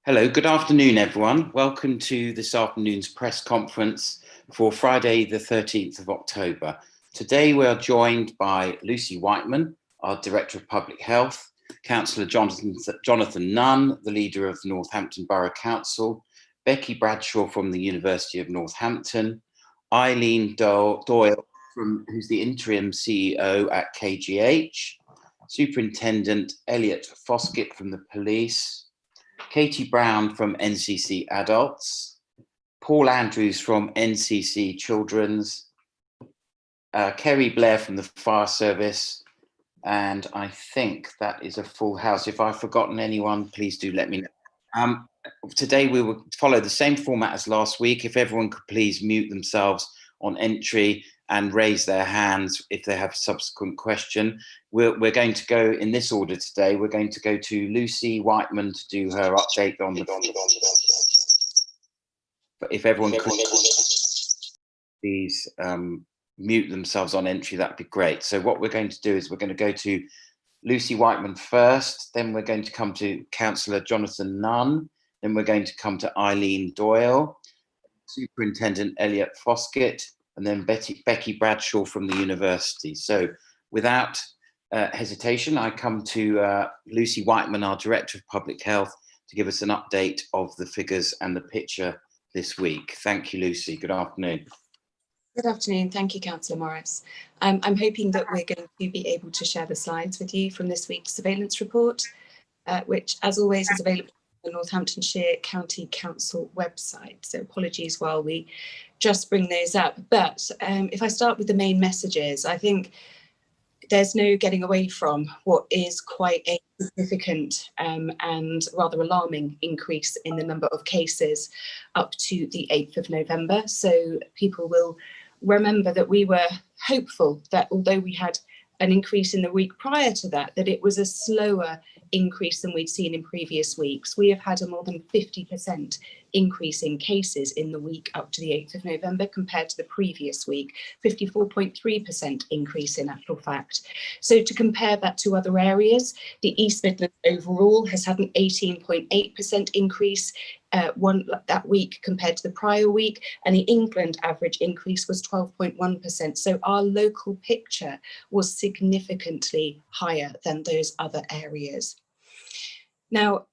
Hello, good afternoon, everyone. Welcome to this afternoon's press conference for Friday, the 13th of October. Today, we are joined by Lucy Whiteman, our Director of Public Health, Councillor Jonathan Nunn, the leader of Northampton Borough Council, Becky Bradshaw from the University of Northampton, Eileen Doyle, who's the interim CEO at KGH, Superintendent Elliot Foskett from the police, Katie Brown from NCC Adults, Paul Andrews from NCC Children's, Kerry Blair from the Fire Service, and I think that is a full house. If I've forgotten anyone, please do let me know. Today we will follow the same format as last week. If everyone could please mute themselves on entry and raise their hands if they have a subsequent question. We're going to go in this order today. We're going to go to Lucy Whiteman to do her update on the... But if everyone could please mute themselves on entry, that'd be great. So what we're going to do is we're going to go to Lucy Whiteman first, then we're going to come to Councillor Jonathan Nunn, then we're going to come to Eileen Doyle, Superintendent Elliot Foskett, and then Becky Bradshaw from the university. So without hesitation, I come to Lucy Whiteman, our Director of Public Health, to give us an update of the figures and the picture this week. Thank you, Lucy. Good afternoon. Good afternoon. Thank you, Councillor Morris. I'm hoping that we're going to be able to share the slides with you from this week's surveillance report, which, as always, is available on the Northamptonshire County Council website. So apologies while we just bring those up. But if I start with the main messages, I think there's no getting away from what is quite a significant and rather alarming increase in the number of cases up to the 8th of November. So people will remember that we were hopeful that although we had an increase in the week prior to that, that it was a slower increase than we'd seen in previous weeks. We have had a more than 50% increase in cases in the week up to the 8th of November compared to the previous week, 54.3% increase in actual fact. So to compare that to other areas, the East Midlands overall has had an 18.8% increase that week compared to the prior week, and the England average increase was 12.1%. So our local picture was significantly higher than those other areas. Now,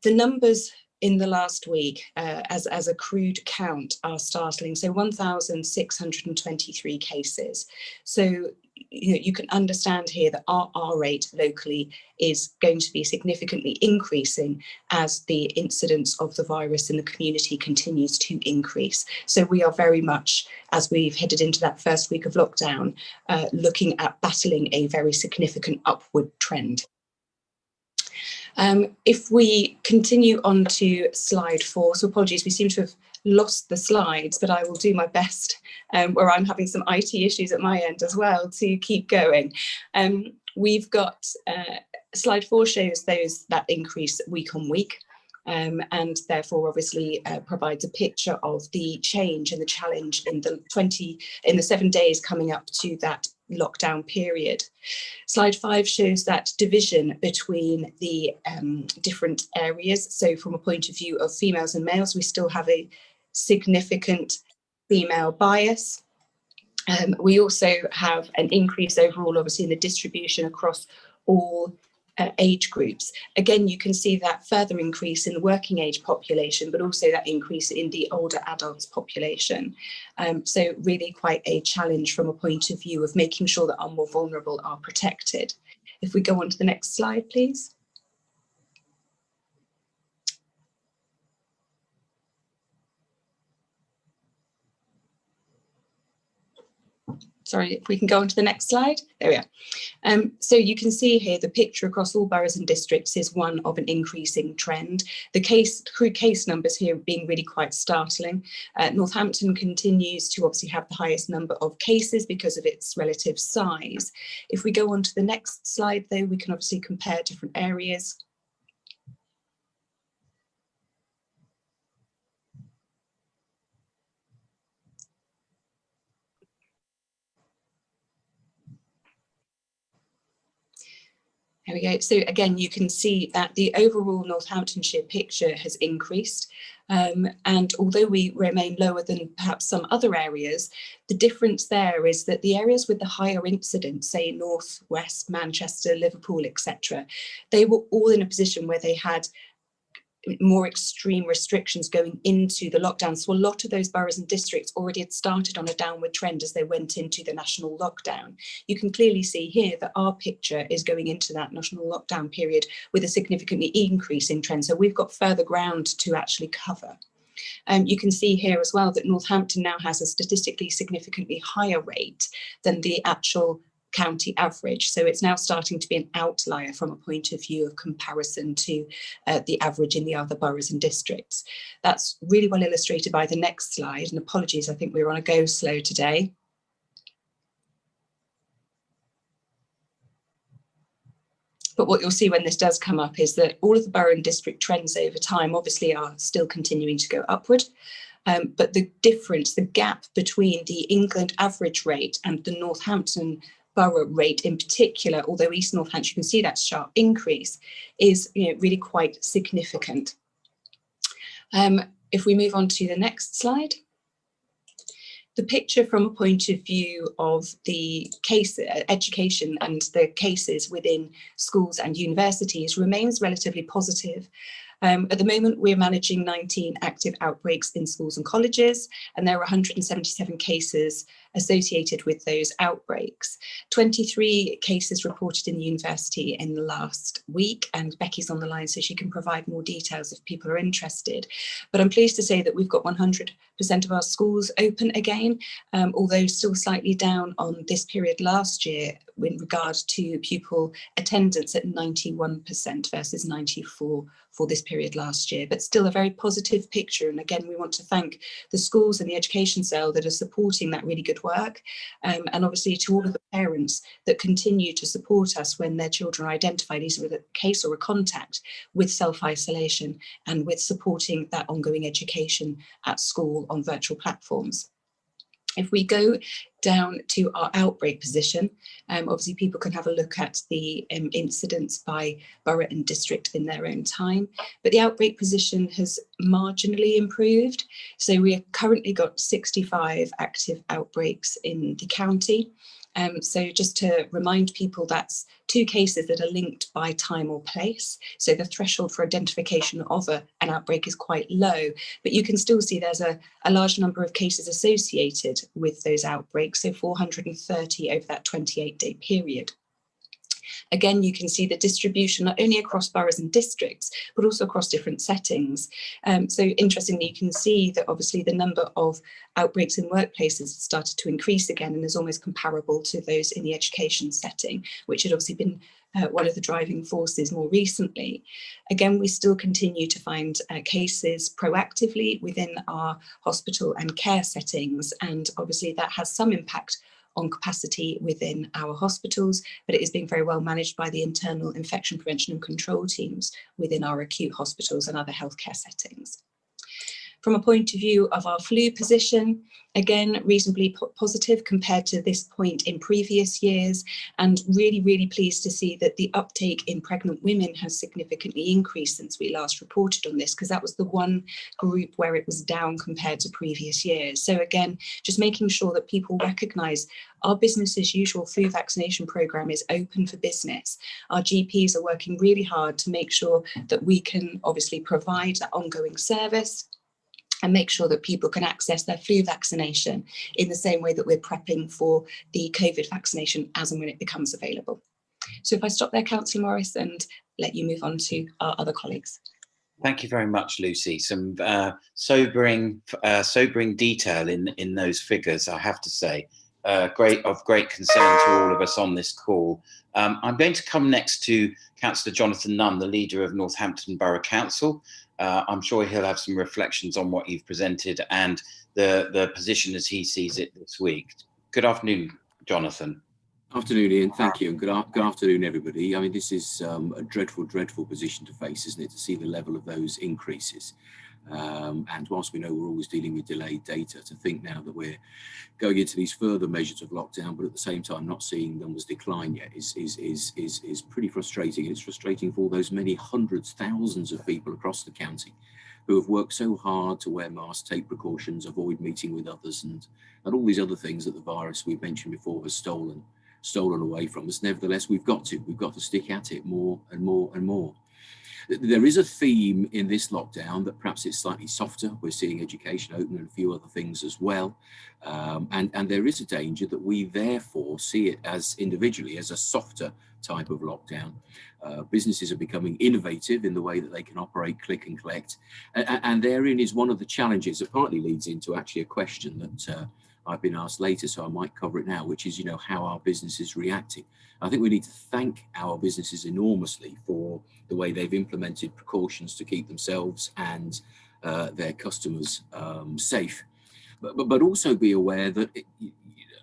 the numbers in the last week, as a crude count, are startling. So 1,623 cases. So you can understand here that our R rate locally is going to be significantly increasing as the incidence of the virus in the community continues to increase. So we are very much, as we've headed into that first week of lockdown, looking at battling a very significant upward trend. If we continue on to slide 4, so apologies, we seem to have lost the slides, but I will do my best where I'm having some IT issues at my end as well to keep going. We've got slide 4 shows that increase week on week. And therefore obviously provides a picture of the change and the challenge in the 7 days coming up to that lockdown period. Slide 5 shows that division between the different areas. So from a point of view of females and males, we still have a significant female bias. We also have an increase overall, obviously, in the distribution across all age groups. Again, you can see that further increase in the working age population, but also that increase in the older adults population. So really quite a challenge from a point of view of making sure that our more vulnerable are protected. If we go on to the next slide, please. Sorry, if we can go on to the next slide. There we are. So you can see here the picture across all boroughs and districts is one of an increasing trend. The crude case numbers here being really quite startling. Northampton continues to obviously have the highest number of cases because of its relative size. If we go on to the next slide, though, we can obviously compare different areas. There we go. So again, you can see that the overall Northamptonshire picture has increased. And although we remain lower than perhaps some other areas, the difference there is that the areas with the higher incidence, say North, West, Manchester, Liverpool, etc., they were all in a position where they had more extreme restrictions going into the lockdown. So a lot of those boroughs and districts already had started on a downward trend as they went into the national lockdown. You can clearly see here that our picture is going into that national lockdown period with a significantly increase in trend. So we've got further ground to actually cover. You can see here as well that Northampton now has a statistically significantly higher rate than the actual county average. So it's now starting to be an outlier from a point of view of comparison to the average in the other boroughs and districts. That's really well illustrated by the next slide. And apologies, I think we were on a go slow today. But what you'll see when this does come up is that all of the borough and district trends over time obviously are still continuing to go upward. But the difference, the gap between the England average rate and the Northampton borough rate in particular, although East Northamptonshire, you can see that sharp increase, is really quite significant. If we move on to the next slide. The picture from a point of view of the case education and the cases within schools and universities remains relatively positive. At the moment, we're managing 19 active outbreaks in schools and colleges, and there are 177 cases associated with those outbreaks. 23 cases reported in the university in the last week, and Becky's on the line so she can provide more details if people are interested. But I'm pleased to say that we've got 100% of our schools open again, although still slightly down on this period last year in regard to pupil attendance at 91% versus 94% for this period last year, but still a very positive picture. And again, we want to thank the schools and the education cell that are supporting that really good work, and obviously to all of the parents that continue to support us when their children are identified either with a case or a contact with self-isolation and with supporting that ongoing education at school on virtual platforms. If we go down to our outbreak position, obviously people can have a look at the incidents by borough and district in their own time, but the outbreak position has marginally improved. So we have currently got 65 active outbreaks in the county. So just to remind people, that's 2 cases that are linked by time or place. So the threshold for identification of an outbreak is quite low, but you can still see there's a large number of cases associated with those outbreaks, so 430 over that 28-day period. Again, you can see the distribution not only across boroughs and districts, but also across different settings. So interestingly, you can see that obviously the number of outbreaks in workplaces has started to increase again and is almost comparable to those in the education setting, which had obviously been one of the driving forces more recently. Again, we still continue to find cases proactively within our hospital and care settings, and obviously that has some impact on capacity within our hospitals, but it is being very well managed by the internal infection prevention and control teams within our acute hospitals and other healthcare settings. From a point of view of our flu position, again, reasonably positive compared to this point in previous years, and really, really pleased to see that the uptake in pregnant women has significantly increased since we last reported on this, because that was the one group where it was down compared to previous years. So again, just making sure that people recognise our business as usual flu vaccination programme is open for business. Our GPs are working really hard to make sure that we can obviously provide that ongoing service and make sure that people can access their flu vaccination in the same way that we're prepping for the COVID vaccination as and when it becomes available. So if I stop there, Councillor Morris, and let you move on to our other colleagues. Thank you very much, Lucy. Some sobering detail in those figures, I have to say. Of great concern to all of us on this call. I'm going to come next to Councillor Jonathan Nunn, the leader of Northampton Borough Council. I'm sure he'll have some reflections on what you've presented and the position as he sees it this week. Good afternoon, Jonathan. Afternoon, Ian. Thank you, and good afternoon, everybody. I mean, this is a dreadful, dreadful position to face, isn't it? To see the level of those increases. And whilst we know we're always dealing with delayed data, to think now that we're going into these further measures of lockdown, but at the same time not seeing numbers decline yet is pretty frustrating. And it's frustrating for all those many hundreds, thousands of people across the county who have worked so hard to wear masks, take precautions, avoid meeting with others, and all these other things that the virus we've mentioned before has stolen away from us. Nevertheless, we've got to stick at it more and more and more. There is a theme in this lockdown that perhaps it's slightly softer. We're seeing education open and a few other things as well. And there is a danger that we therefore see it as individually as a softer type of lockdown. Businesses are becoming innovative in the way that they can operate click and collect. And therein is one of the challenges that partly leads into actually a question that I've been asked later, so I might cover it now, which is, how our businesses reacting. I think we need to thank our businesses enormously for the way they've implemented precautions to keep themselves and their customers safe, but also be aware that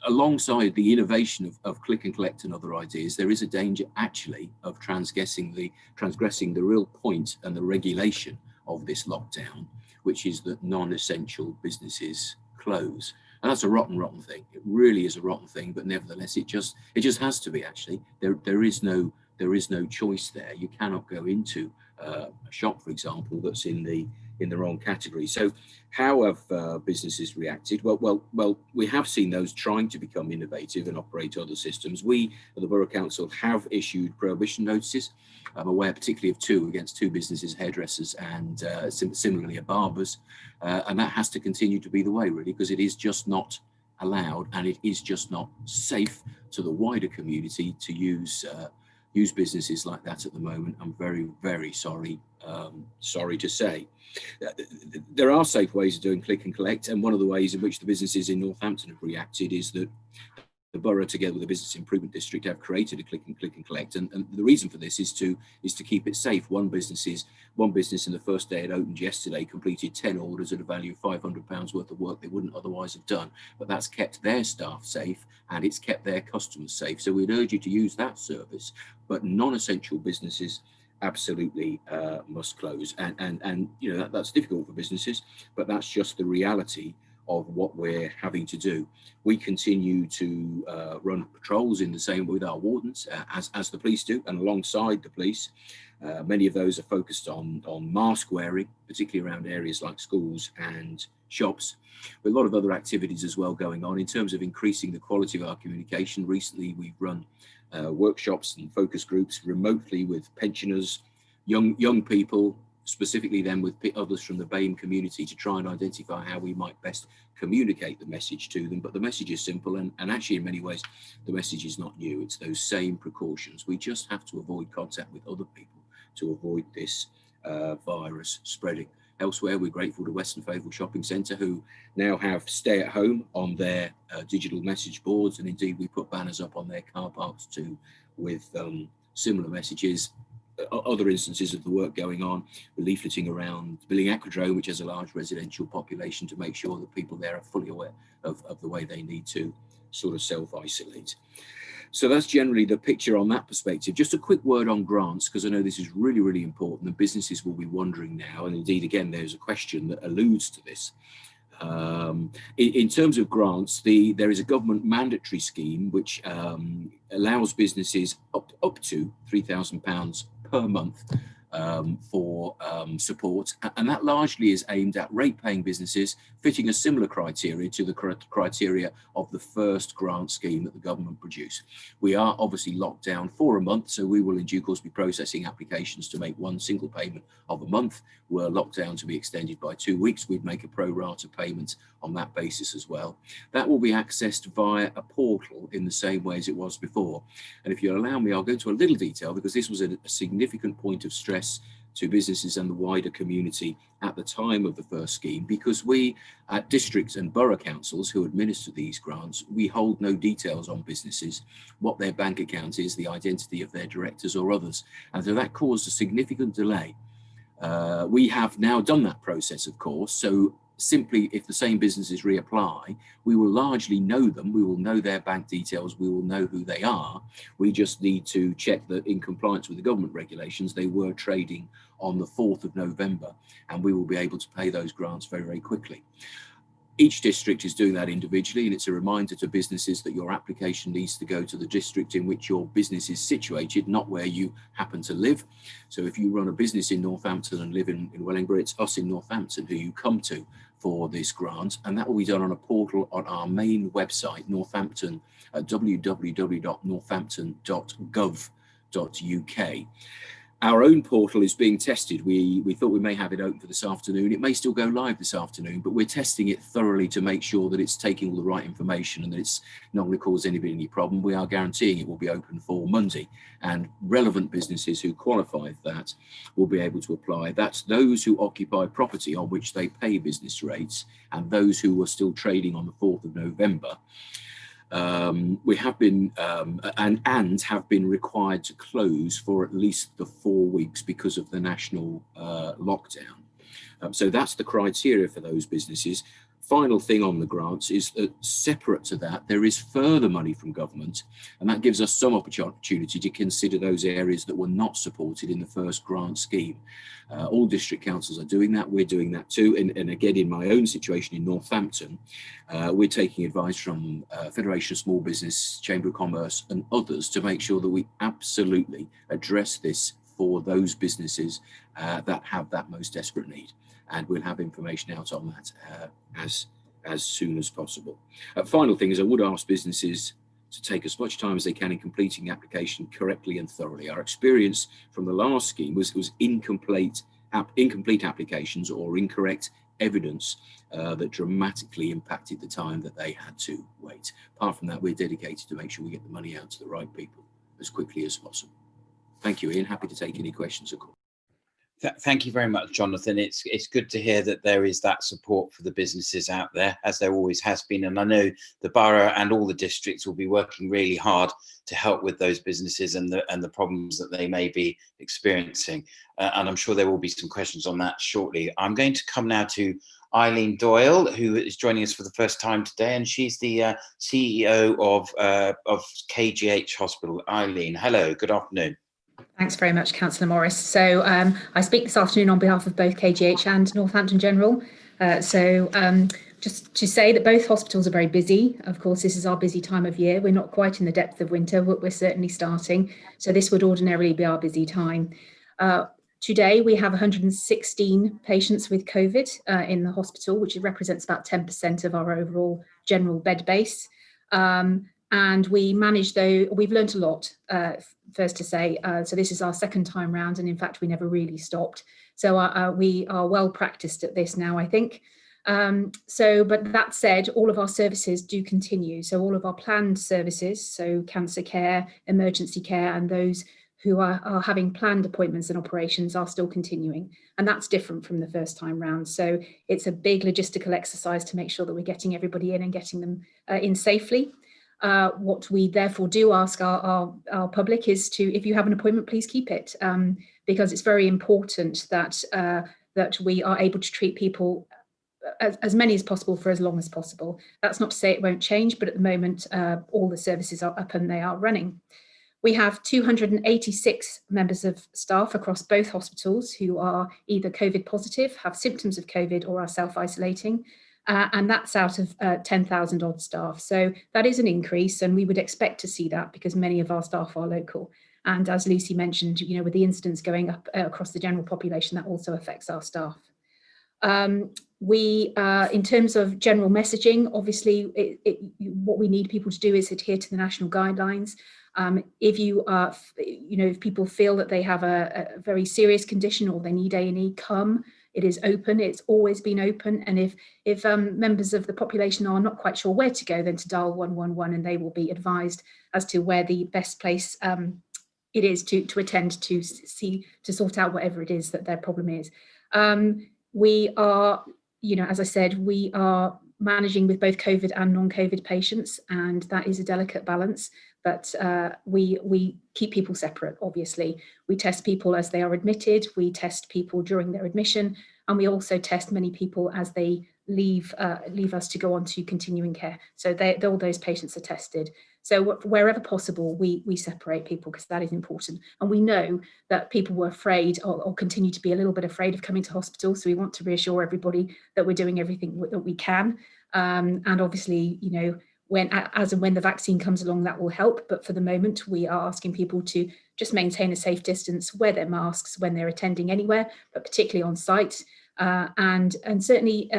alongside the innovation of click and collect and other ideas, there is a danger actually of transgressing the real point and the regulation of this lockdown, which is that non-essential businesses close. And that's a rotten thing. It really is a rotten thing, but nevertheless, it just has to be. Actually, there is no choice there. You cannot go into a shop, for example, that's in the wrong category. So, how have businesses reacted? Well, we have seen those trying to become innovative and operate other systems. We at the Borough Council have issued prohibition notices. I'm aware particularly of two against two businesses, hairdressers and similarly a barber's, and that has to continue to be the way, really, because it is just not allowed and it is just not safe to the wider community to use businesses like that at the moment. I'm very, very sorry to say. There are safe ways of doing click and collect, and one of the ways in which the businesses in Northampton have reacted is that the borough, together with the Business Improvement District, have created a click and collect, and the reason for this is to keep it safe. One business in the first day it opened yesterday completed 10 orders at a value of £500 worth of work they wouldn't otherwise have done, but that's kept their staff safe and it's kept their customers safe. So we'd urge you to use that service, but non-essential businesses absolutely must close, and that's difficult for businesses, but that's just the reality of what we're having to do. We continue to run patrols in the same way with our wardens, as the police do, and alongside the police. Many of those are focused on mask wearing, particularly around areas like schools and shops, with a lot of other activities as well going on in terms of increasing the quality of our communication. Recently, we've run workshops and focus groups remotely with pensioners, young people, specifically then with others from the BAME community, to try and identify how we might best communicate the message to them. But the message is simple, and actually in many ways the message is not new. It's those same precautions. We just have to avoid contact with other people to avoid this virus spreading. Elsewhere, we're grateful to Western Faithful Shopping Centre, who now have stay at home on their digital message boards, and indeed we put banners up on their car parks too with similar messages. Other instances of the work going on, leafleting around Billing Aquadrome, which has a large residential population, to make sure that people there are fully aware of the way they need to sort of self-isolate. So that's generally the picture on that perspective. Just a quick word on grants, because I know this is really, really important, and businesses will be wondering now, and indeed, again, there's a question that alludes to this. In terms of grants, there is a government mandatory scheme which allows businesses up to £3,000 per month for support, and that largely is aimed at rate-paying businesses fitting a similar criteria to the criteria of the first grant scheme that the government produced. We are obviously locked down for a month, so we will in due course be processing applications to make one single payment of a month. We're locked down to be extended by 2 weeks. We'd make a pro rata payment on that basis as well. That will be accessed via a portal in the same way as it was before. And if you'll allow me, I'll go into a little detail, because this was a significant point of stress to businesses and the wider community at the time of the first scheme, because we at districts and borough councils who administer these grants, we hold no details on businesses, what their bank account is, the identity of their directors or others, and so that caused a significant delay. We have now done that process, of course, so simply, if the same businesses reapply, we will largely know them. We will know their bank details. We will know who they are. We just need to check that in compliance with the government regulations, they were trading on the 4th of November, and we will be able to pay those grants very, very quickly. Each district is doing that individually, and it's a reminder to businesses that your application needs to go to the district in which your business is situated, not where you happen to live. So if you run a business in Northampton and live in Wellingborough, it's us in Northampton who you come to for this grant, and that will be done on a portal on our main website, Northampton, at www.northampton.gov.uk. Our own portal is being tested. We thought we may have it open for this afternoon. It may still go live this afternoon, but we're testing it thoroughly to make sure that it's taking all the right information and that it's not going to cause anybody any problem. We are guaranteeing it will be open for Monday, and relevant businesses who qualify for that will be able to apply. That's those who occupy property on which they pay business rates, and those who are still trading on the 4th of November. We have been and have been required to close for at least the 4 weeks because of the national lockdown. So that's the criteria for those businesses. Final thing on the grants is that separate to that, there is further money from government, and that gives us some opportunity to consider those areas that were not supported in the first grant scheme. All district councils are doing that. We're doing that too. And again, in my own situation in Northampton, we're taking advice from Federation of Small Business, Chamber of Commerce and others to make sure that we absolutely address this for those businesses that have that most desperate need. And we'll have information out on that as soon as possible. Final thing is, I would ask businesses to take as much time as they can in completing the application correctly and thoroughly. Our experience from the last scheme was incomplete applications or incorrect evidence that dramatically impacted the time that they had to wait. Apart from that, we're dedicated to make sure we get the money out to the right people as quickly as possible. Thank you, Ian. Happy to take any questions, of course. Thank you very much, Jonathan. It's good to hear that there is that support for the businesses out there, as there always has been. And I know the borough and all the districts will be working really hard to help with those businesses and the problems that they may be experiencing. And I'm sure there will be some questions on that shortly. I'm going to come now to Eileen Doyle, who is joining us for the first time today, and she's the CEO of KGH Hospital. Eileen, hello, good afternoon. Thanks very much, Councillor Morris. So I speak this afternoon on behalf of both KGH and Northampton General. Just to say that both hospitals are very busy. Of course, this is our busy time of year. We're not quite in the depth of winter, but we're certainly starting. So this would ordinarily be our busy time. Today, we have 116 patients with COVID in the hospital, which represents about 10% of our overall general bed base. And we manage, though, we've learned a lot, first to say. So this is our second time round, and in fact, we never really stopped. So we are well practiced at this now, I think. But that said, all of our services do continue. So all of our planned services, so cancer care, emergency care, and those who are having planned appointments and operations are still continuing. And that's different from the first time round. So it's a big logistical exercise to make sure that we're getting everybody in and getting them in safely. What we therefore do ask our public is to, if you have an appointment, please keep it, because it's very important that that we are able to treat people, as many as possible, for as long as possible. That's not to say it won't change, but at the moment, all the services are up and they are running. We have 286 members of staff across both hospitals who are either COVID positive, have symptoms of COVID, or are self-isolating. And that's out of 10,000 odd staff. So that is an increase, and we would expect to see that because many of our staff are local. And as Lucy mentioned, you know, with the incidence going up across the general population, that also affects our staff. In terms of general messaging, obviously, what we need people to do is adhere to the national guidelines. If people feel that they have a very serious condition or they need A&E, come. It is open. It's always been open. And if members of the population are not quite sure where to go, then to dial 111, and they will be advised as to where the best place it is to attend to sort out whatever it is that their problem is. We are, as I said, we are managing with both COVID and non-COVID patients, and that is a delicate balance. But we keep people separate, obviously. We test people as they are admitted, we test people during their admission, and we also test many people as they leave us to go on to continuing care. So all those patients are tested. So wherever possible, we separate people, because that is important. And we know that people were afraid or continue to be a little bit afraid of coming to hospital. So we want to reassure everybody that we're doing everything that we can. And obviously, you know, as and when the vaccine comes along, that will help. But for the moment, we are asking people to just maintain a safe distance, wear their masks when they're attending anywhere, but particularly on site. And certainly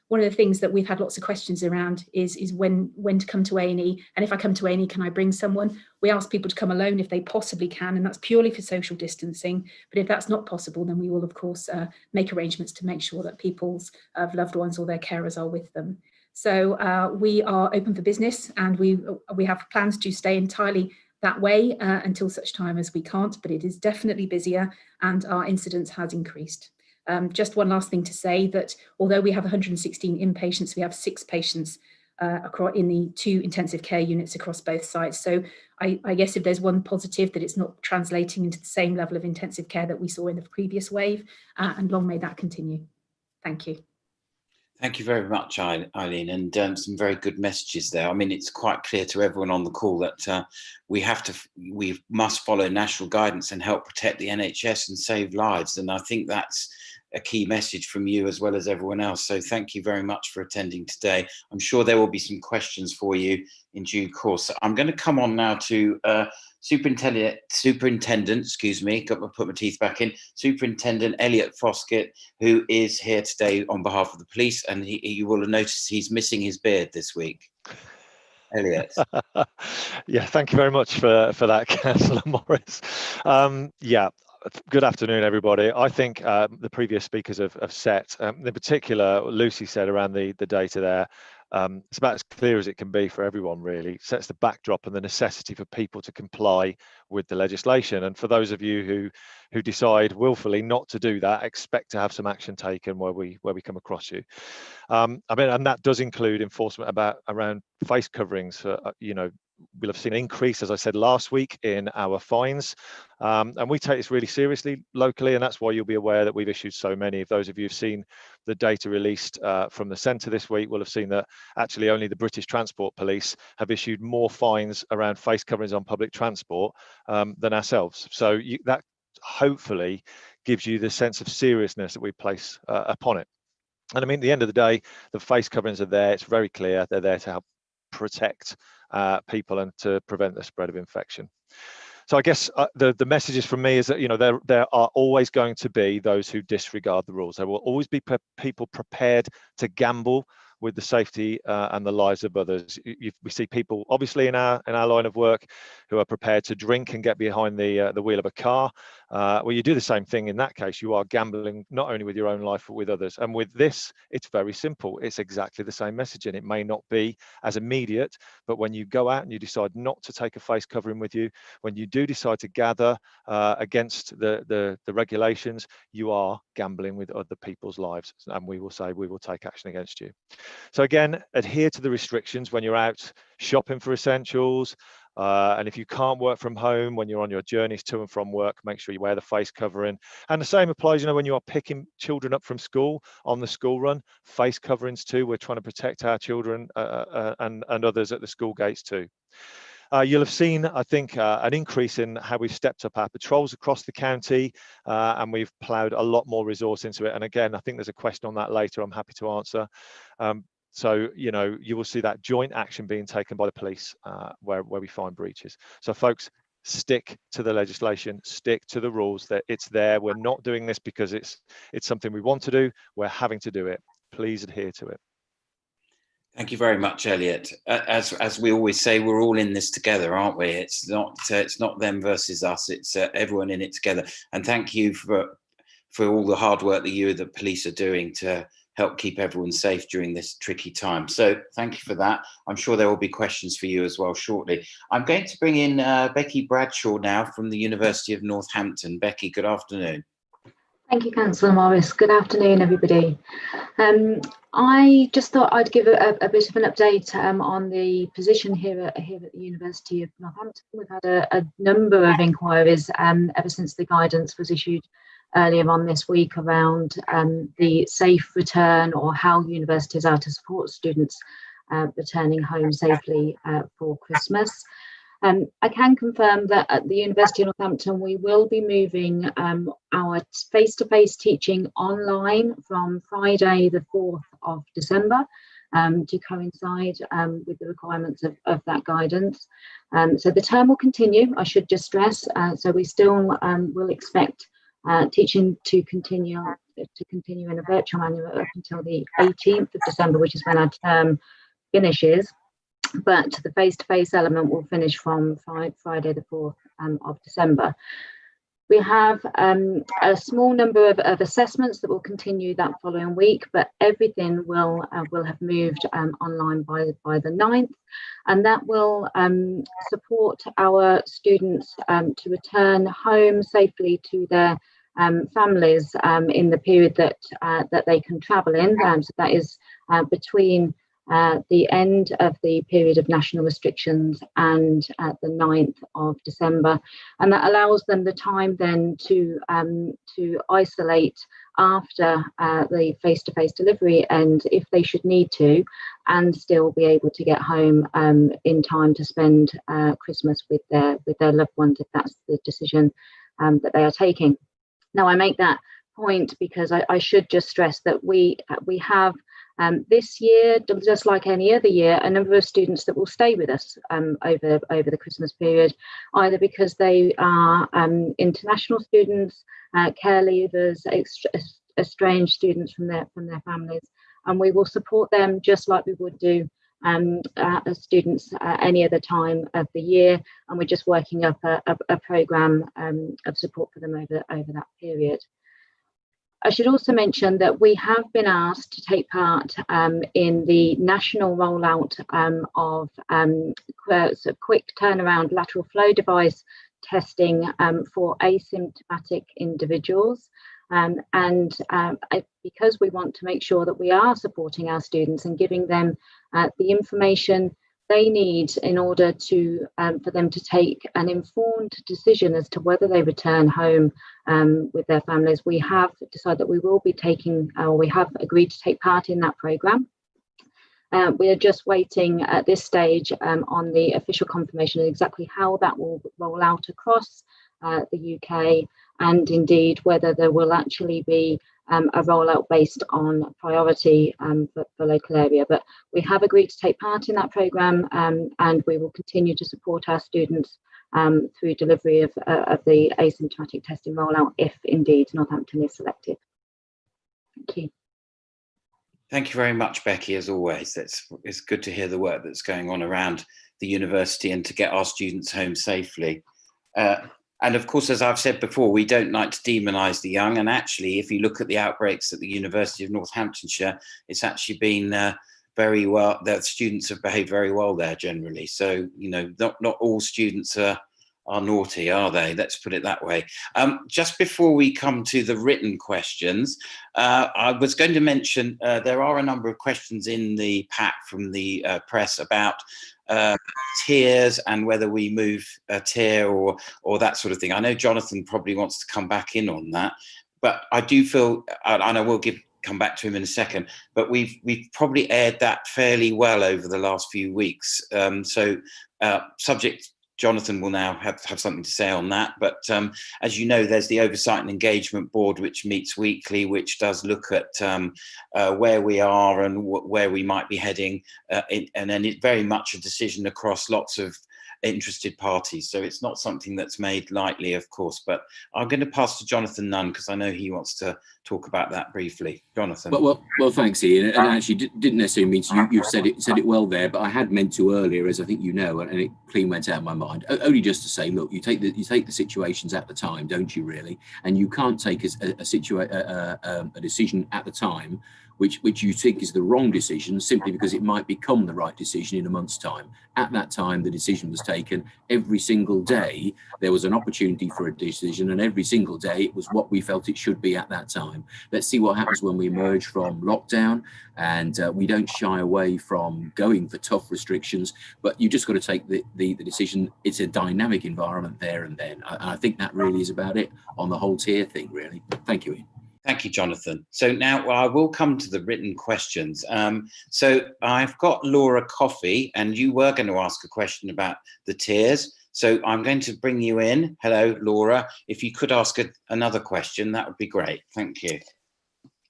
one of the things that we've had lots of questions around is when to come to A&E. And if I come to A&E, can I bring someone? We ask people to come alone if they possibly can, and that's purely for social distancing. But if that's not possible, then we will, of course, make arrangements to make sure that people's loved ones or their carers are with them. So we are open for business, and we have plans to stay entirely that way until such time as we can't, but it is definitely busier and our incidence has increased. Just one last thing to say, that although we have 116 inpatients, we have 6 patients in the 2 intensive care units across both sites. So I guess if there's one positive, that it's not translating into the same level of intensive care that we saw in the previous wave, and long may that continue. Thank you. Thank you very much, Eileen, and some very good messages there. I mean, it's quite clear to everyone on the call that we must follow national guidance and help protect the NHS and save lives. And I think that's a key message from you as well as everyone else. So thank you very much for attending today. I'm sure there will be some questions for you in due course. So I'm going to come on now to Superintendent, excuse me, got to put my teeth back in, Superintendent Elliot Foskett, who is here today on behalf of the police, and you will have noticed he's missing his beard this week. Elliot. Yeah, thank you very much for that, Councillor Morris. Yeah, good afternoon, everybody. I think the previous speakers have set, in particular, Lucy said around the data there, it's about as clear as it can be for everyone, really. It sets the backdrop and the necessity for people to comply with the legislation. And for those of you who decide willfully not to do that, expect to have some action taken where we come across you. I mean, and that does include enforcement around face coverings. You know, we'll have seen an increase, as I said last week, in our fines, and we take this really seriously locally, and that's why you'll be aware that we've issued so many. If those of you who've seen the data released from the centre this week will have seen that actually only the British Transport Police have issued more fines around face coverings on public transport than ourselves. So that hopefully gives you the sense of seriousness that we place upon it. And I mean, at the end of the day, the face coverings are there. It's very clear they're there to help protect people and to prevent the spread of infection. So I guess the messages from me is that, you know, there are always going to be those who disregard the rules. There will always be people prepared to gamble with the safety and the lives of others. We see people, obviously, in our line of work, who are prepared to drink and get behind the wheel of a car. Well, you do the same thing in that case. You are gambling not only with your own life, but with others. And with this, it's very simple. It's exactly the same messaging. It may not be as immediate, but when you go out and you decide not to take a face covering with you, when you do decide to gather against the regulations, you are gambling with other people's lives. And we will say we will take action against you. So again, adhere to the restrictions when you're out shopping for essentials. And if you can't work from home, when you're on your journeys to and from work, make sure you wear the face covering. And the same applies, you know, when you are picking children up from school on the school run, face coverings too. We're trying to protect our children and others at the school gates too. You'll have seen, I think, an increase in how we've stepped up our patrols across the county, and we've ploughed a lot more resource into it. And again, I think there's a question on that later I'm happy to answer. So, you know, you will see that joint action being taken by the police where we find breaches. So, folks, stick to the legislation, stick to the rules. That it's there. We're not doing this because it's something we want to do. We're having to do it. Please adhere to it. Thank you very much, Elliot. As we always say, we're all in this together, aren't we? It's not them versus us. It's everyone in it together. And thank you for all the hard work that you, the police, are doing to help keep everyone safe during this tricky time. So thank you for that. I'm sure there will be questions for you as well shortly. I'm going to bring in Becky Bradshaw now from the University of Northampton. Becky, good afternoon. Thank you, Councillor Morris. Good afternoon, everybody. I just thought I'd give a bit of an update on the position here at the University of Northampton. We've had a number of inquiries ever since the guidance was issued earlier on this week around the safe return, or how universities are to support students returning home safely for Christmas. I can confirm that at the University of Northampton, we will be moving our face-to-face teaching online from Friday the 4th of December to coincide with the requirements of that guidance. So the term will continue, I should just stress, so we still will expect teaching to continue in a virtual manner up until the 18th of December, which is when our term finishes. But the face-to-face element will finish from Friday the 4th of December. We have a small number of assessments that will continue that following week, but everything will have moved online by the 9th, and that will support our students to return home safely to their families in the period that they can travel in. So that is between the end of the period of national restrictions and the 9th of December, and that allows them the time then to isolate after the face-to-face delivery end, if they should need to, and still be able to get home in time to spend Christmas with their loved ones, if that's the decision that they are taking. Now, I make that point because I should just stress that we have this year, just like any other year, a number of students that will stay with us over the Christmas period, either because they are international students, care leavers, estranged students from their families, and we will support them just like we would do as students any other time of the year, and we're just working up a programme of support for them over that period. I should also mention that we have been asked to take part in the national rollout of sort of quick turnaround lateral flow device testing for asymptomatic individuals. Because we want to make sure that we are supporting our students and giving them the information they need in order to for them to take an informed decision as to whether they return home with their families, we have decided that we will be taking, or we have agreed to take part in that programme. We are just waiting at this stage on the official confirmation of exactly how that will roll out across the UK, and indeed whether there will actually be a rollout based on priority for local area. But we have agreed to take part in that programme, and we will continue to support our students through delivery of the asymptomatic testing rollout, if indeed Northampton is selected. Thank you. Thank you very much, Becky, as always. It's good to hear the work that's going on around the university and to get our students home safely. And of course, as I've said before, we don't like to demonise the young. And actually, if you look at the outbreaks at the University of Northamptonshire, it's actually been very well, the students have behaved very well there generally. So, you know, not all students are naughty, are they? Let's put it that way. Just before we come to the written questions, I was going to mention there are a number of questions in the pack from the press about tiers and whether we move a tier or that sort of thing. I know Jonathan probably wants to come back in on that, but I do feel, and I will come back to him in a second, but we've probably aired that fairly well over the last few weeks. Subject, Jonathan will now have something to say on that. But as you know, there's the Oversight and Engagement Board, which meets weekly, which does look at where we are and where we might be heading. And then it's very much a decision across lots of interested parties. So it's not something that's made lightly, of course. But I'm going to pass to Jonathan Nunn, because I know he wants to talk about that briefly. Jonathan. Well, thanks, Ian. And actually didn't necessarily mean to, you've said it well there, but I had meant to earlier, as I think you know, and it clean went out of my mind. Only just to say, look, you take the situations at the time, don't you really? And you can't take a decision at the time which you think is the wrong decision simply because it might become the right decision in a month's time. At that time, the decision was taken. Every single day, there was an opportunity for a decision, and every single day it was what we felt it should be at that time. Let's see what happens when we emerge from lockdown, and we don't shy away from going for tough restrictions, but you just got to take the decision. It's a dynamic environment there and then. I think that really is about it on the whole tier thing, really. Thank you, Ian. Thank you, Jonathan. So now, well, I will come to the written questions. So I've got Laura Coffey, and you were going to ask a question about the tiers. So I'm going to bring you in. Hello, Laura. If you could ask another question, that would be great. Thank you.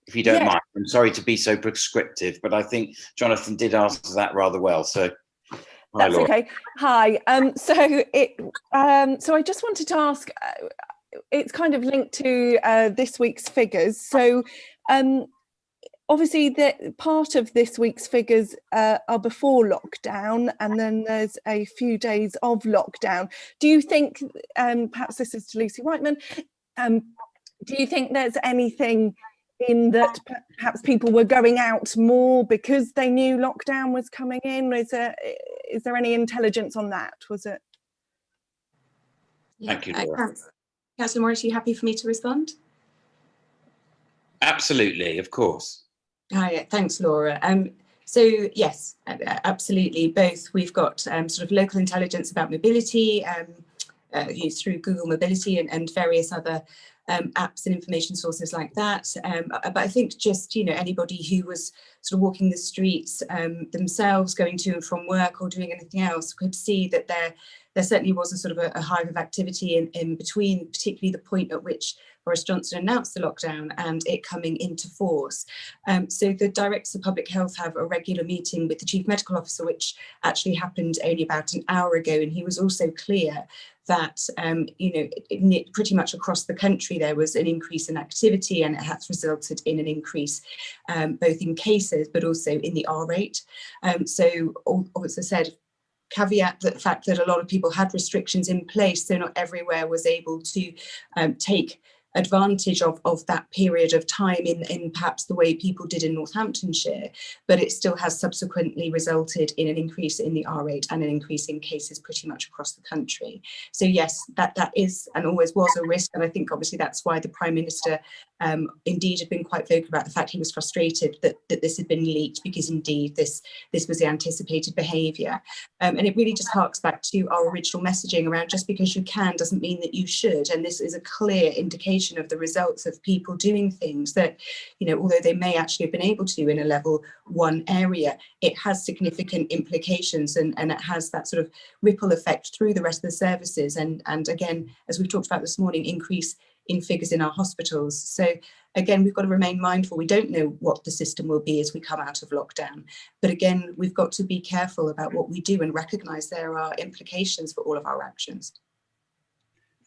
If you don't mind. I'm sorry to be so prescriptive, but I think Jonathan did answer that rather well. So hi, that's Laura. Okay. Hi. So I just wanted to ask, it's kind of linked to this week's figures. So obviously the part of this week's figures are before lockdown, and then there's a few days of lockdown. Do you think, perhaps this is to Lucy Whiteman, do you think there's anything in that perhaps people were going out more because they knew lockdown was coming in? Is there any intelligence on that? Was it? Thank you, Laura. Councillor Morris, are you happy for me to respond? Absolutely, of course. Hi, thanks, Laura. So yes, absolutely. Both. We've got sort of local intelligence about mobility used through Google Mobility and various other apps and information sources like that. But I think just, anybody who was sort of walking the streets themselves, going to and from work or doing anything else, could see that there certainly was a sort of a hive of activity in between, particularly the point at which Boris Johnson announced the lockdown and it coming into force. So the directors of public health have a regular meeting with the chief medical officer, which actually happened only about an hour ago. And he was also clear that, pretty much across the country, there was an increase in activity, and it has resulted in an increase both in cases, but also in the R rate. So as I said, caveat the fact that a lot of people had restrictions in place, so not everywhere was able to take advantage of that period of time in perhaps the way people did in Northamptonshire, but it still has subsequently resulted in an increase in the R rate and an increase in cases pretty much across the country. So yes, that is and always was a risk, and I think obviously that's why the Prime Minister indeed had been quite vocal about the fact he was frustrated that this had been leaked, because indeed this was the anticipated behaviour. And it really just harks back to our original messaging around just because you can doesn't mean that you should, and this is a clear indication of the results of people doing things that, although they may actually have been able to in a level 1 area, it has significant implications and it has that sort of ripple effect through the rest of the services, and again, as we've talked about this morning, increase in figures in our hospitals. So again, we've got to remain mindful. We don't know what the system will be as we come out of lockdown, but again, we've got to be careful about what we do and recognise there are implications for all of our actions.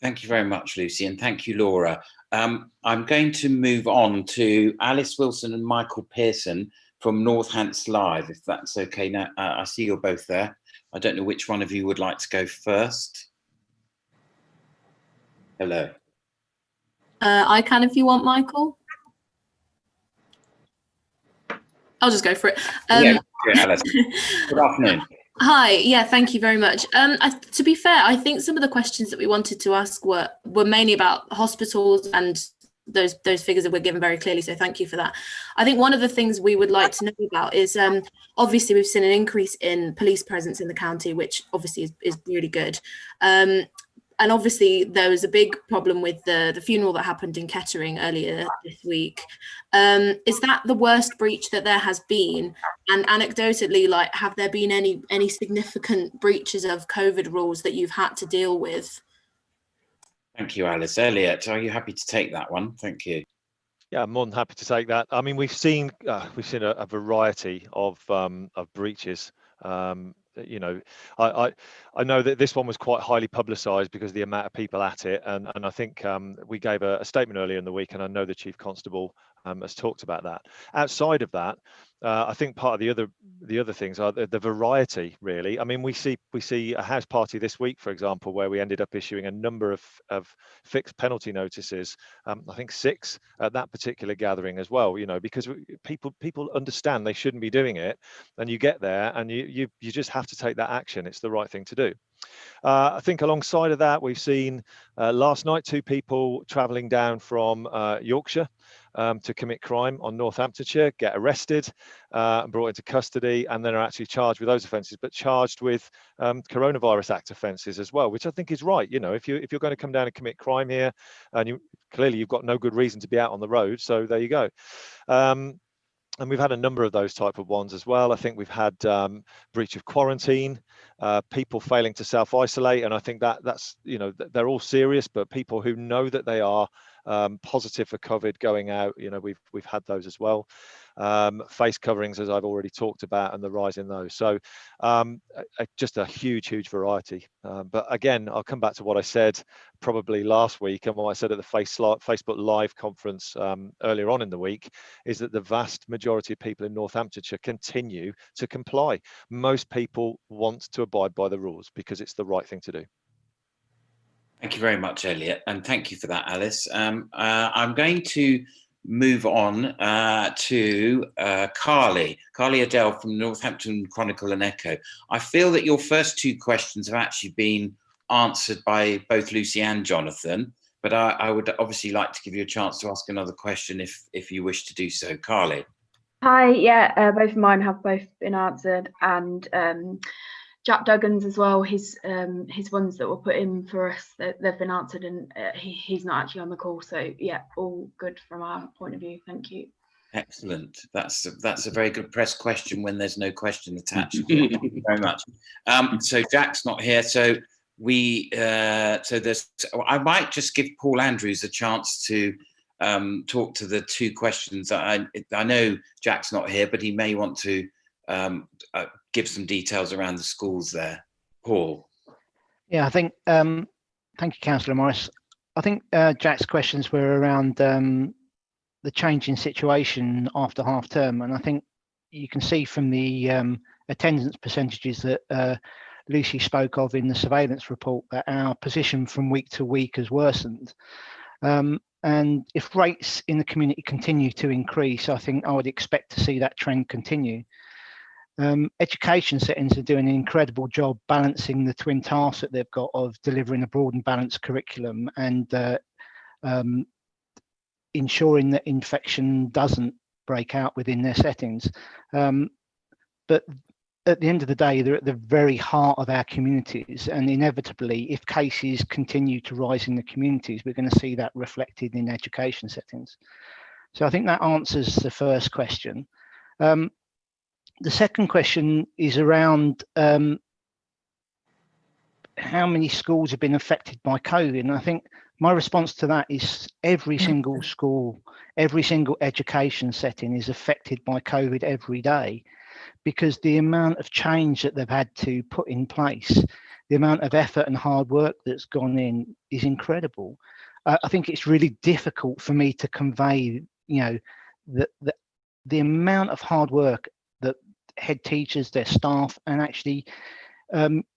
Thank you very much, Lucy, and thank you, Laura. I'm going to move on to Alice Wilson and Michael Pearson from Northants Live, if that's okay. Now, I see you're both there. I don't know which one of you would like to go first. Hello. I can if you want, Michael. I'll just go for it. Yeah, Alice. Good afternoon. Hi, yeah, thank you very much. To be fair, I think some of the questions that we wanted to ask were mainly about hospitals and those figures that were given very clearly, so thank you for that. I think one of the things we would like to know about is obviously we've seen an increase in police presence in the county, which obviously is really good. And obviously there was a big problem with the funeral that happened in Kettering earlier this week. Is that the worst breach that there has been? And anecdotally, like, have there been any significant breaches of COVID rules that you've had to deal with? Thank you, Alice. Elliot, are you happy to take that one? Thank you. Yeah, I'm more than happy to take that. I mean, we've seen a variety of breaches. You know, I know that this one was quite highly publicised because of the amount of people at it, and I think we gave a statement earlier in the week, and I know the Chief Constable has talked about that. Outside of that, I think part of the other things are the variety, really. I mean, we see a house party this week, for example, where we ended up issuing a number of fixed penalty notices. I think 6 at that particular gathering as well. You know, because people understand they shouldn't be doing it, and you get there and you just have to take that action. It's the right thing to do. I think alongside of that, we've seen last night 2 people travelling down from Yorkshire to commit crime on Northamptonshire, get arrested, brought into custody, and then are actually charged with those offences, but charged with Coronavirus Act offences as well, which I think is right. You know, if you're going to come down and commit crime here, and clearly you've got no good reason to be out on the road, so there you go. And we've had a number of those type of ones as well. I think we've had breach of quarantine, people failing to self-isolate, and I think that's, you know, they're all serious, but people who know that they are positive for COVID going out, you know, we've had those as well. Face coverings, as I've already talked about, and the rise in those. So just a huge variety. But again, I'll come back to what I said probably last week, and what I said at the Facebook Live conference earlier on in the week, is that the vast majority of people in Northamptonshire continue to comply. Most people want to abide by the rules because it's the right thing to do. Thank you very much, Elliot, and thank you for that, Alice. I'm going to move on to Carly Adele from Northampton Chronicle and Echo. I feel that your first 2 questions have actually been answered by both Lucy and Jonathan, but I would obviously like to give you a chance to ask another question if you wish to do so. Carly. Hi, yeah, both of mine have both been answered, and Jack Duggan's as well, his ones that were put in for us, they've been answered, and he's not actually on the call, so yeah, all good from our point of view. Thank you. Excellent. That's a very good press question when there's no question attached. Thank you very much. So Jack's not here, so I might just give Paul Andrews a chance to talk to the 2 questions. I know Jack's not here, but he may want to give some details around the schools there. Paul. Yeah, I think, thank you, Councillor Morris. I think Jack's questions were around the changing situation after half term, and I think you can see from the attendance percentages that Lucy spoke of in the surveillance report that our position from week to week has worsened. And if rates in the community continue to increase, I think I would expect to see that trend continue. Education settings are doing an incredible job balancing the twin tasks that they've got of delivering a broad and balanced curriculum and ensuring that infection doesn't break out within their settings. But at the end of the day, they're at the very heart of our communities, and inevitably, if cases continue to rise in the communities, we're going to see that reflected in education settings. So I think that answers the first question. The second question is around how many schools have been affected by COVID, and I think my response to that is every single school, every single education setting is affected by COVID every day, because the amount of change that they've had to put in place, the amount of effort and hard work that's gone in is incredible. I think it's really difficult for me to convey, you know, the amount of hard work that head teachers, their staff, and actually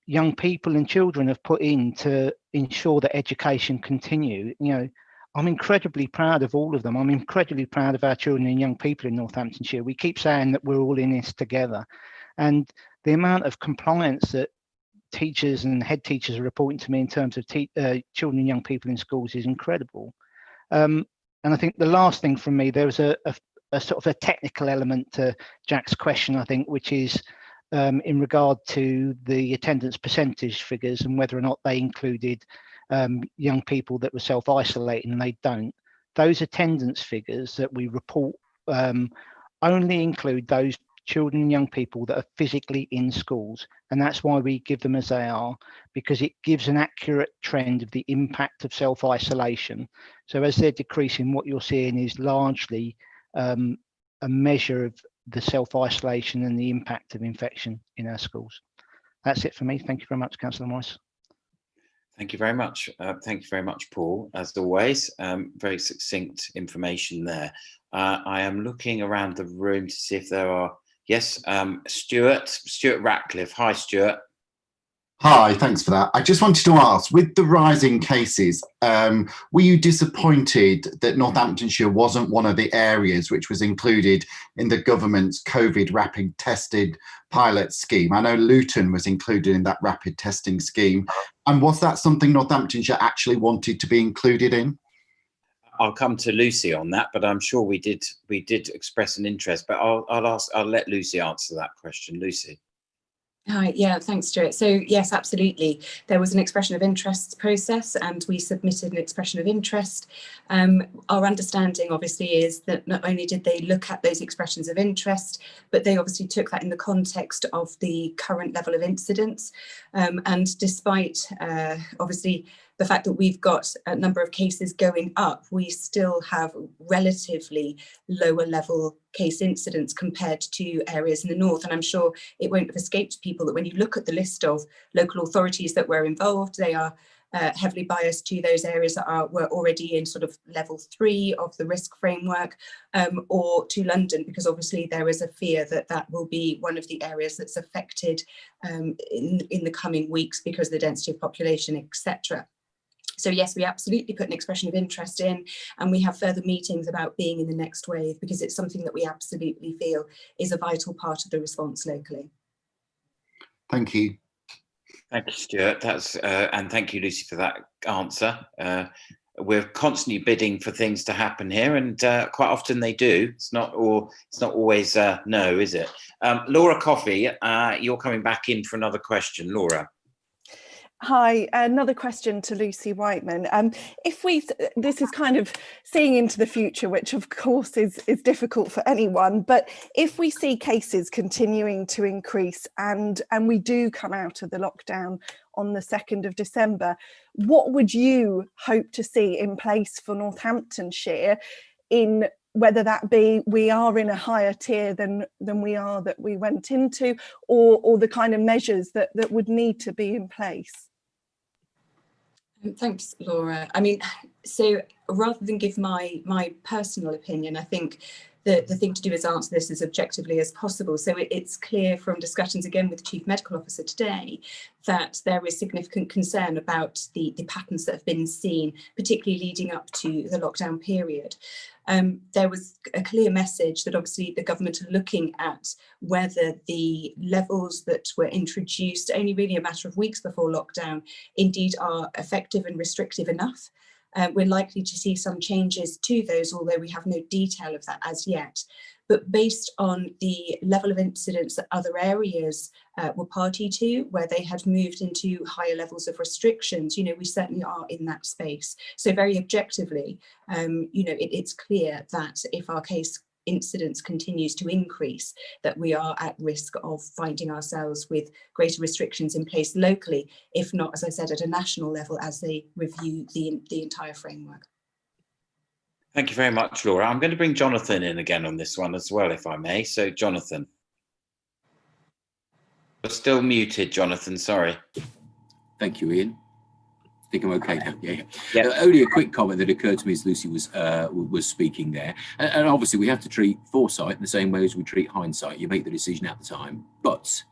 young people and children have put in to ensure that education continue. You know, I'm incredibly proud of all of them. I'm incredibly proud of our children and young people in Northamptonshire. We keep saying that we're all in this together, and the amount of compliance that teachers and head teachers are reporting to me in terms of children and young people in schools is incredible. And I think the last thing from me, there was a sort of a technical element to Jack's question, I think, which is in regard to the attendance percentage figures and whether or not they included young people that were self-isolating, and they don't. Those attendance figures that we report only include those children and young people that are physically in schools, and that's why we give them as they are, because it gives an accurate trend of the impact of self-isolation. So as they're decreasing, what you're seeing is largely a measure of the self-isolation and the impact of infection in our schools. That's it for me. Thank you very much, Councillor Morris. Thank you very much. Thank you very much, Paul, as always. Very succinct information there. I am looking around the room to see if there are, yes, Stuart Ratcliffe. Hi, Stuart. Hi, thanks for that. I just wanted to ask, with the rising cases, were you disappointed that Northamptonshire wasn't one of the areas which was included in the government's COVID rapid tested pilot scheme? I know Luton was included in that rapid testing scheme. And was that something Northamptonshire actually wanted to be included in? I'll come to Lucy on that, but I'm sure we did express an interest, but I'll let Lucy answer that question. Lucy. Hi, yeah, thanks, Stuart. So yes, absolutely. There was an expression of interest process and we submitted an expression of interest. Our understanding obviously is that not only did they look at those expressions of interest, but they obviously took that in the context of the current level of incidence. And despite obviously the fact that we've got a number of cases going up, we still have relatively lower level case incidence compared to areas in the north. And I'm sure it won't have escaped people that when you look at the list of local authorities that were involved, they are heavily biased to those areas that were already in sort of level 3 of the risk framework, or to London, because obviously there is a fear that that will be one of the areas that's affected in the coming weeks because of the density of population, etc. So yes, we absolutely put an expression of interest in, and we have further meetings about being in the next wave because it's something that we absolutely feel is a vital part of the response locally. Thank you. Thank you, Stuart. That's and thank you, Lucy, for that answer. We're constantly bidding for things to happen here, and quite often they do. It's not always no, is it? Laura Coffey, you're coming back in for another question, Laura. Hi, another question to Lucy Whiteman. This is kind of seeing into the future, which of course is difficult for anyone, but if we see cases continuing to increase and we do come out of the lockdown on the 2nd of December, what would you hope to see in place for Northamptonshire, in whether that be we are in a higher tier than we went into, or the kind of measures that would need to be in place? Thanks, Laura. I mean, so rather than give my personal opinion, I think the thing to do is answer this as objectively as possible. So it's clear from discussions again with the Chief Medical Officer today that there is significant concern about the patterns that have been seen, particularly leading up to the lockdown period. There was a clear message that obviously the government are looking at whether the levels that were introduced only really a matter of weeks before lockdown indeed are effective and restrictive enough. We're likely to see some changes to those, although we have no detail of that as yet. But based on the level of incidence that other areas were party to, where they had moved into higher levels of restrictions, we certainly are in that space. So very objectively, it's clear that if our case incidence continues to increase, that we are at risk of finding ourselves with greater restrictions in place locally, if not, as I said, at a national level as they review the entire framework. Thank you very much, Laura. I'm going to bring Jonathan in again on this one as well, if I may. So, Jonathan. You're still muted, Jonathan, sorry. Thank you, Ian. I think I'm okay now. Yeah. Only a quick comment that occurred to me as Lucy was speaking there. And obviously we have to treat foresight in the same way as we treat hindsight. You make the decision at the time. But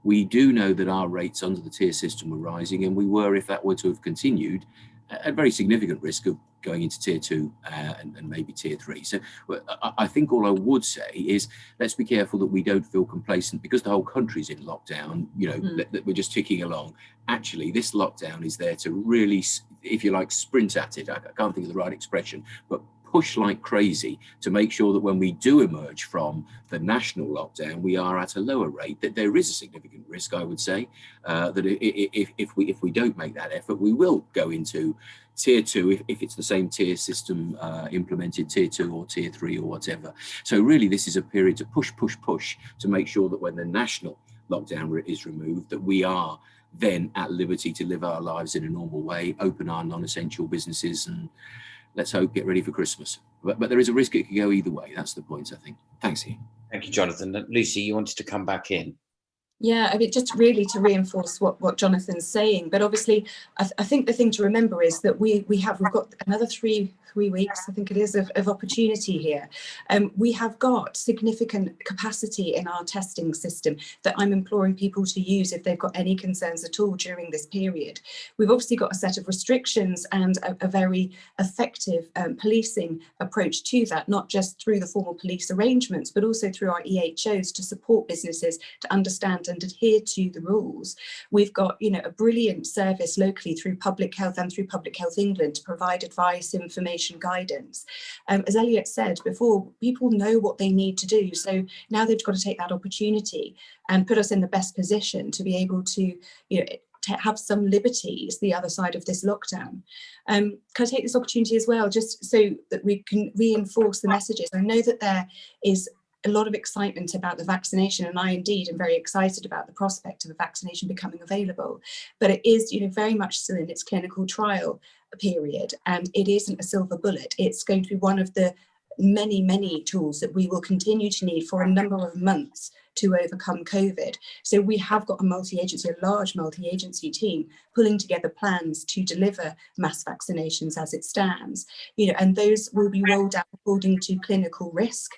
we do know that our rates under the tier system were rising, and we were, if that were to have continued, at very significant risk of going into tier 2 and maybe tier 3. So I think all I would say is let's be careful that we don't feel complacent because the whole country's in lockdown, that we're just ticking along. Actually, this lockdown is there to really, if you like, sprint at it. I can't think of the right expression, but push like crazy to make sure that when we do emerge from the national lockdown, we are at a lower rate. That there is a significant risk, I would say, that if we don't make that effort, we will go into tier 2 if it's the same tier system implemented, tier 2 or tier 3 or whatever. So really, this is a period to push to make sure that when the national lockdown is removed, that we are then at liberty to live our lives in a normal way, open our non-essential businesses, and let's hope get ready for Christmas. But there is a risk it could go either way. That's the point, I think. Thanks, Ian. Thank you, Jonathan. Lucy, you wanted to come back in. Yeah, I mean, just really to reinforce what Jonathan's saying, but obviously I think the thing to remember is that we've got another three weeks, I think it is, of opportunity here. We have got significant capacity in our testing system that I'm imploring people to use if they've got any concerns at all during this period. We've obviously got a set of restrictions and a very effective policing approach to that, not just through the formal police arrangements, but also through our EHOs to support businesses to understand and adhere to the rules. We've got, you know, a brilliant service locally through Public Health and through Public Health England to provide advice, information, guidance. As Elliot said before, people know what they need to do. So now they've got to take that opportunity and put us in the best position to be able to, you know, to have some liberties the other side of this lockdown. Can I take this opportunity as well, just so that we can reinforce the messages? I know that there is a lot of excitement about the vaccination, and I indeed am very excited about the prospect of a vaccination becoming available, but it is, you know, very much still in its clinical trial period, and it isn't a silver bullet. It's going to be one of the many tools that we will continue to need for a number of months to overcome COVID. So we have got a large multi-agency team pulling together plans to deliver mass vaccinations as it stands, you know, and those will be rolled out according to clinical risk.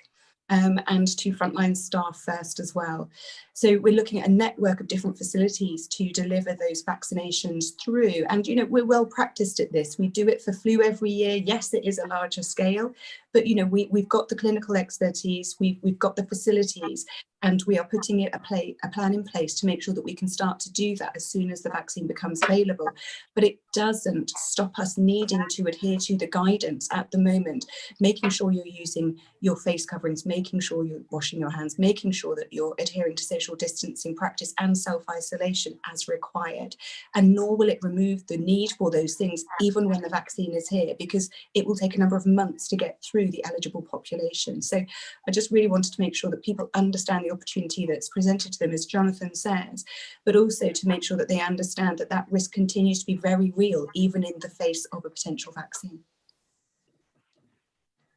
And to frontline staff first as well. So we're looking at a network of different facilities to deliver those vaccinations through. And, you know, we're well practiced at this. We do it for flu every year. Yes, it is a larger scale, but, you know, we've got the clinical expertise, we've got the facilities, and we are putting a plan in place to make sure that we can start to do that as soon as the vaccine becomes available. But it doesn't stop us needing to adhere to the guidance at the moment, making sure you're using your face coverings, making sure you're washing your hands, making sure that you're adhering to social distancing practice and self-isolation as required. And nor will it remove the need for those things even when the vaccine is here, because it will take a number of months to get through the eligible population. So I just really wanted to make sure that people understand the opportunity that's presented to them, as Jonathan says, but also to make sure that they understand that that risk continues to be very real, even in the face of a potential vaccine.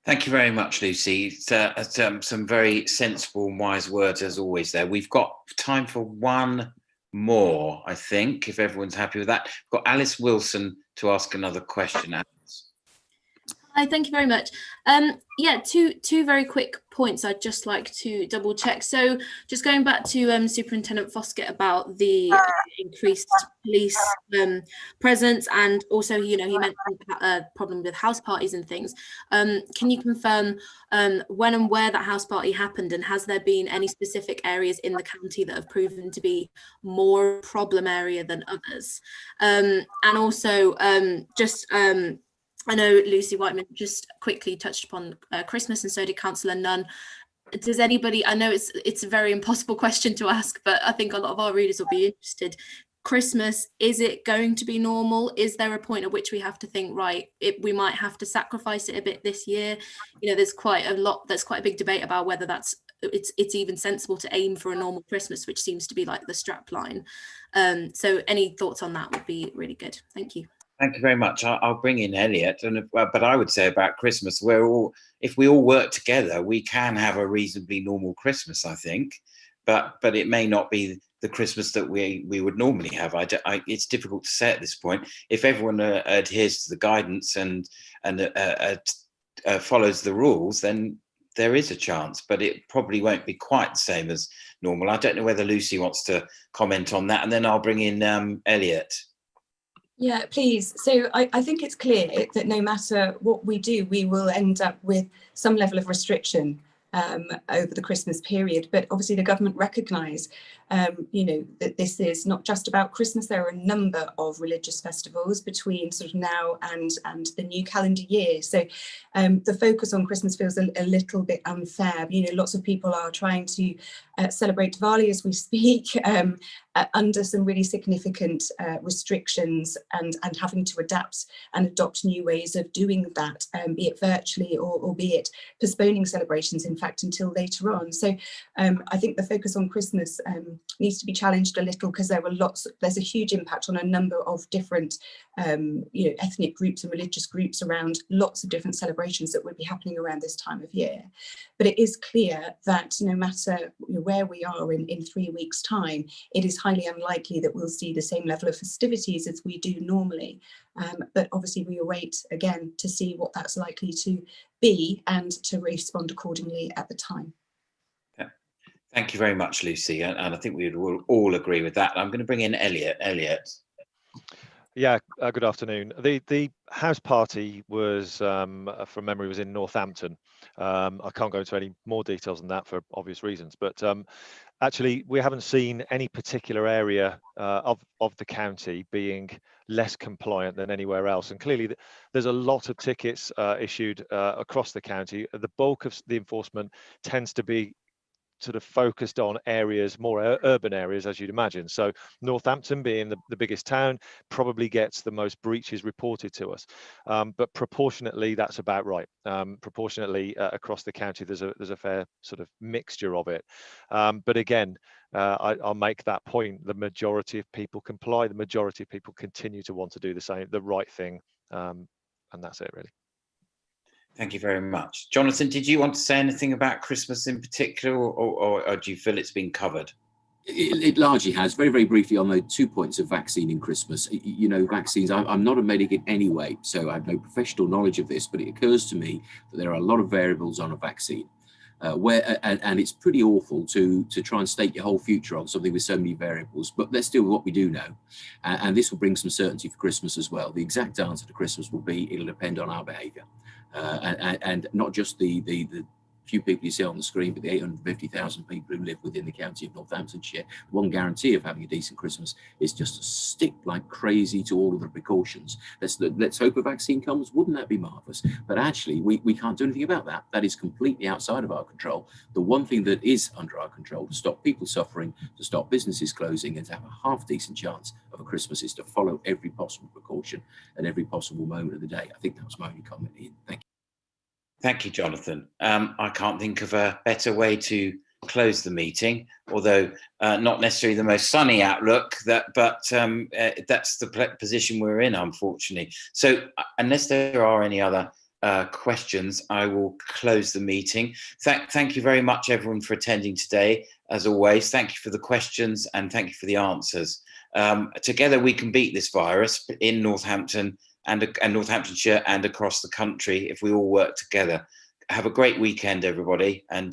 Thank you very much, Lucy. Some very sensible and wise words as always there. We've got time for one more, I think, if everyone's happy with that. We've got Alice Wilson to ask another question. Alice. Hi, thank you very much. Yeah, two very quick points I'd just like to double check. So just going back to Superintendent Foskett about the increased police presence, and also, you know, he mentioned a problem with house parties and things. Can you confirm when and where that house party happened, and has there been any specific areas in the county that have proven to be more problem area than others? And also I know Lucy Whiteman just quickly touched upon Christmas, and so did Councillor Nunn. Does anybody, I know it's a very impossible question to ask, but I think a lot of our readers will be interested. Christmas, is it going to be normal? Is there a point at which we have to think, right, we might have to sacrifice it a bit this year? You know, there's quite a big debate about whether it's even sensible to aim for a normal Christmas, which seems to be like the strap line. So any thoughts on that would be really good. Thank you. Thank you very much. I'll bring in Elliot, but I would say about Christmas, if we all work together, we can have a reasonably normal Christmas, I think. But it may not be the Christmas that we would normally have. It's difficult to say at this point. If everyone adheres to the guidance and follows the rules, then there is a chance, but it probably won't be quite the same as normal. I don't know whether Lucy wants to comment on that, and then I'll bring in Elliot. Yeah, please. So I think it's clear that no matter what we do, we will end up with some level of restriction over the Christmas period. But obviously the government recognise, you know, that this is not just about Christmas. There are a number of religious festivals between sort of now and the new calendar year. So the focus on Christmas feels a little bit unfair. You know, lots of people are trying to celebrate Diwali as we speak, under some really significant restrictions and having to adapt and adopt new ways of doing that, be it virtually or be it postponing celebrations in fact, until later on. So I think the focus on Christmas needs to be challenged a little, because there's a huge impact on a number of different ethnic groups and religious groups around lots of different celebrations that would be happening around this time of year. But it is clear that no matter where we are in 3 weeks' time, it is highly unlikely that we'll see the same level of festivities as we do normally. But obviously we await again to see what that's likely to be and to respond accordingly at the time. Yeah. Thank you very much, Lucy. And I think we would all agree with that. I'm going to bring in Elliot. Elliot. Yeah, good afternoon. The house party was, from memory, was in Northampton. I can't go into any more details than that for obvious reasons, but actually we haven't seen any particular area of the county being less compliant than anywhere else. And clearly there's a lot of tickets issued across the county. The bulk of the enforcement tends to be sort of focused on areas, more urban areas, as you'd imagine. So Northampton, being the biggest town, probably gets the most breaches reported to us. But proportionately, that's about right. Proportionately across the county, there's a fair sort of mixture of it. But again, I'll make that point. The majority of people comply. The majority of people continue to want to do the right thing. And that's it, really. Thank you very much. Jonathan, did you want to say anything about Christmas in particular, or do you feel it's been covered? It largely has. Very, very briefly on the 2 points of vaccine in Christmas. Vaccines, I'm not a medic in any way, so I have no professional knowledge of this, but it occurs to me that there are a lot of variables on a vaccine. And it's pretty awful to try and stake your whole future on something with so many variables, but let's deal with what we do know. And this will bring some certainty for Christmas as well. The exact answer to Christmas will be, it'll depend on our behaviour. And not just the few people you see on the screen, but the 850,000 people who live within the county of Northamptonshire. One guarantee of having a decent Christmas is just to stick like crazy to all of the precautions. Let's hope a vaccine comes. Wouldn't that be marvellous? But actually, we can't do anything about that. That is completely outside of our control. The one thing that is under our control to stop people suffering, to stop businesses closing, and to have a half-decent chance of a Christmas is to follow every possible precaution at every possible moment of the day. I think that was my only comment, Ian. Thank you. Thank you, Jonathan. I can't think of a better way to close the meeting, although not necessarily the most sunny outlook, but that's the position we're in, unfortunately. So unless there are any other questions, I will close the meeting. Thank you very much, everyone, for attending today. As always, thank you for the questions and thank you for the answers. Together we can beat this virus in Northampton and Northamptonshire and across the country if we all work together. Have a great weekend, everybody, and